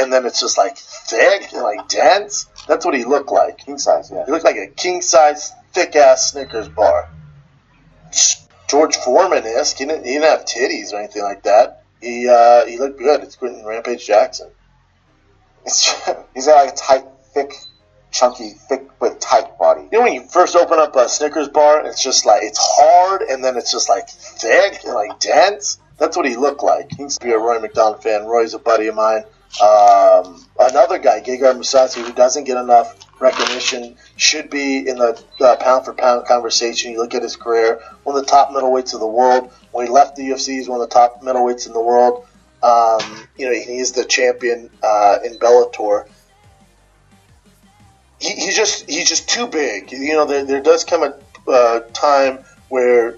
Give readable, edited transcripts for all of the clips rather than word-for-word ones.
and then it's just like thick and like dense. That's what he looked like. King size, yeah. He looked like a king size, thick ass Snickers bar. George Foreman-esque. He didn't have titties or anything like that. He looked good. It's Quentin Rampage Jackson. He's got like a tight, thick, chunky, thick but tight body. You know when you first open up a Snickers bar, it's just like, it's hard, and then it's just like thick and like dense? That's what he looked like. He used to be a Rory Macdonald fan. Roy's a buddy of mine. Another guy, Gegard Mousasi, who doesn't get enough recognition, should be in the pound-for-pound conversation. You look at his career, one of the top middleweights of the world. When he left the UFC, he's one of the top middleweights in the world. He is the champion in Bellator. He's just too big. There does come a time where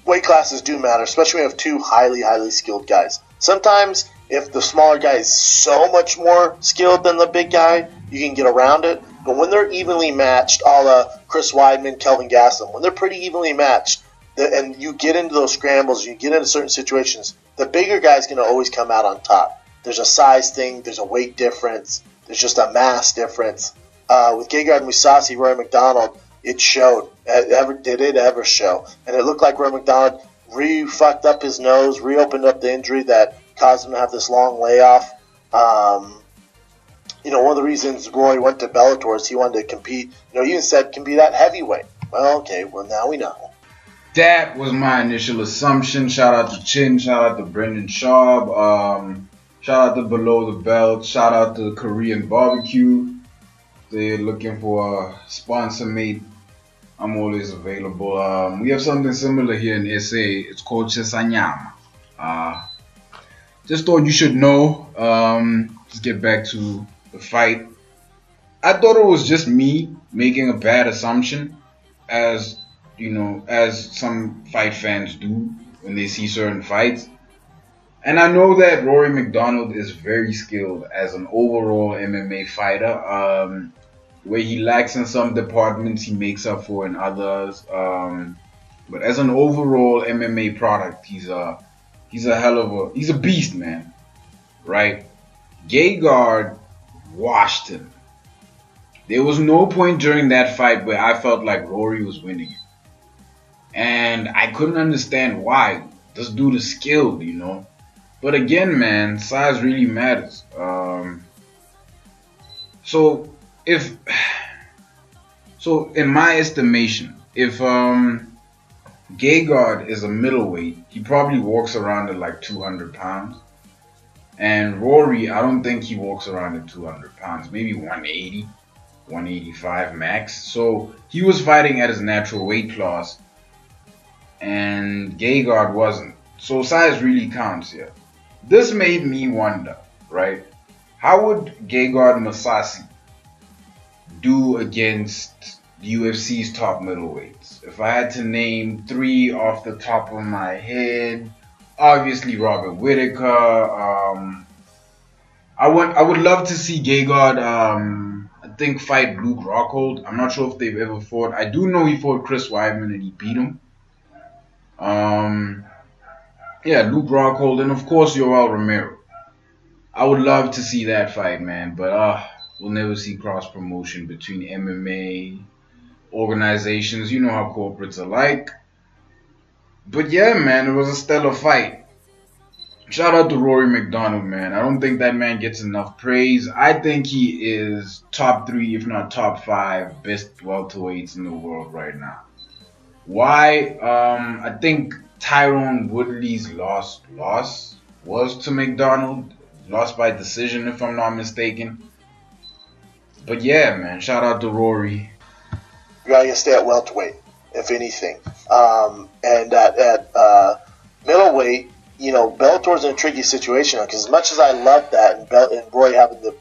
weight classes do matter, especially when you have two highly skilled guys. Sometimes, if the smaller guy is so much more skilled than the big guy, you can get around it. But when they're evenly matched, a la Chris Weidman, Kelvin Gastelum, when they're pretty evenly matched, and you get into those scrambles, you get into certain situations, the bigger guy's going to always come out on top. There's a size thing, there's a weight difference, there's just a mass difference. With Gegard Mousasi, Rory Macdonald, it showed. Did it ever show? And it looked like Rory Macdonald fucked up his nose, reopened up the injury that caused him to have this long layoff. One of the reasons Rory went to Bellator is he wanted to compete. He even said compete at heavyweight. Well, okay, now we know. That was my initial assumption. Shout out to Chin, shout out to Brendan Schaub, shout out to Below the Belt, shout out to Korean Barbecue. They're looking for a sponsor mate. I'm always available. We have something similar here in SA. It's called Chisanyama. Just thought you should know. Let's get back to the fight. I thought it was just me making a bad assumption, as some fight fans do when they see certain fights. And I know that Rory Macdonald is very skilled as an overall MMA fighter. Where he lacks in some departments, he makes up for in others. But as an overall MMA product, he's a beast, man. Right? Gegard washed him. There was no point during that fight where I felt like Rory was winning it. And I couldn't understand why. This dude is skilled, But again, man, size really matters. So in my estimation, if Gegard is a middleweight, he probably walks around at like 200 pounds. And Rory, I don't think he walks around at 200 pounds, maybe 180, 185 max. So he was fighting at his natural weight class, and Gegard wasn't. So size really counts here. This made me wonder, right? How would Gegard Mousasi do against the UFC's top middleweights? If I had to name 3 off the top of my head, obviously Robert Whittaker. I would love to see Gegard, I think, fight Luke Rockhold. I'm not sure if they've ever fought. I do know he fought Chris Weidman and he beat him. Luke Rockhold, and of course Yoel Romero. I would love to see that fight, man, but we'll never see cross promotion between MMA organizations. You know how corporates are like. But yeah, man, it was a stellar fight. Shout out to Rory Macdonald, man. I don't think that man gets enough praise. I think he is top 3, if not top 5, best welterweights in the world right now. Why? I think Tyrone Woodley's loss was to Macdonald. Lost by decision, if I'm not mistaken. But yeah, man, shout out to Rory. You gotta stay at welterweight, if anything. And at middleweight, Bellator's in a tricky situation because as much as I love that and Roy having the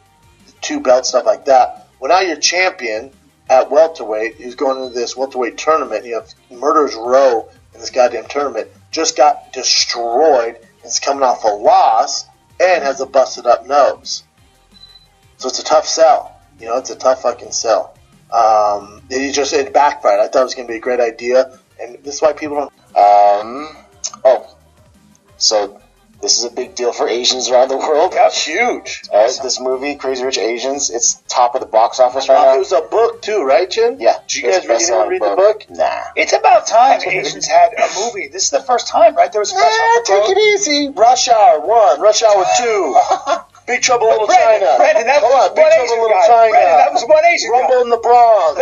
2 belt stuff like that, well, now you're champion at welterweight, who's going into this welterweight tournament. You have Murderer's Row in this goddamn tournament. Just got destroyed. It's coming off a loss and has a busted up nose. So it's a tough sell. It's a tough fucking sell. It backfired. I thought it was going to be a great idea, and this is why people don't. So This is a big deal for Asians around the world. That's huge. All right, this movie, Crazy Rich Asians, it's top of the box office right It now. was a book too, right, Jim? Yeah. Did you guys read the book? Nah. It's about time Asians had a movie. This is the first time, right? There was a Fresh Off the Take Boat. it easy. Rush Hour 1, Rush Hour 2. Big Trouble in Little China. Brandon, that Hold was on, Big one Trouble Asian in Little guy. China. Brandon, that was one Asian Rumble guy. in the Bronx.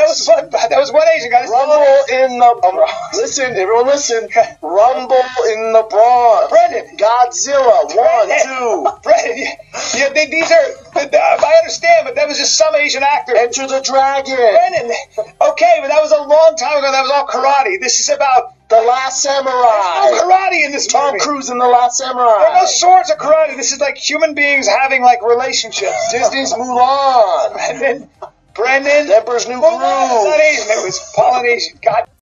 That was one Asian guy. This is Rumble in the Bronx. Listen, everyone listen. Rumble in the Bronx. Brandon. Godzilla 1, 2. Brandon, these are. I understand, but that was just some Asian actor. Enter the Dragon. Brandon, okay, but that was a long time ago. That was all karate. This is about The Last Samurai. there's no karate in this Tom movie. Cruise in The Last Samurai. There are no swords or karate. This is like human beings having like relationships. Disney's Mulan. Brandon, Emperor's New Mulan is not Groove. Asian. It was Polynesian. God.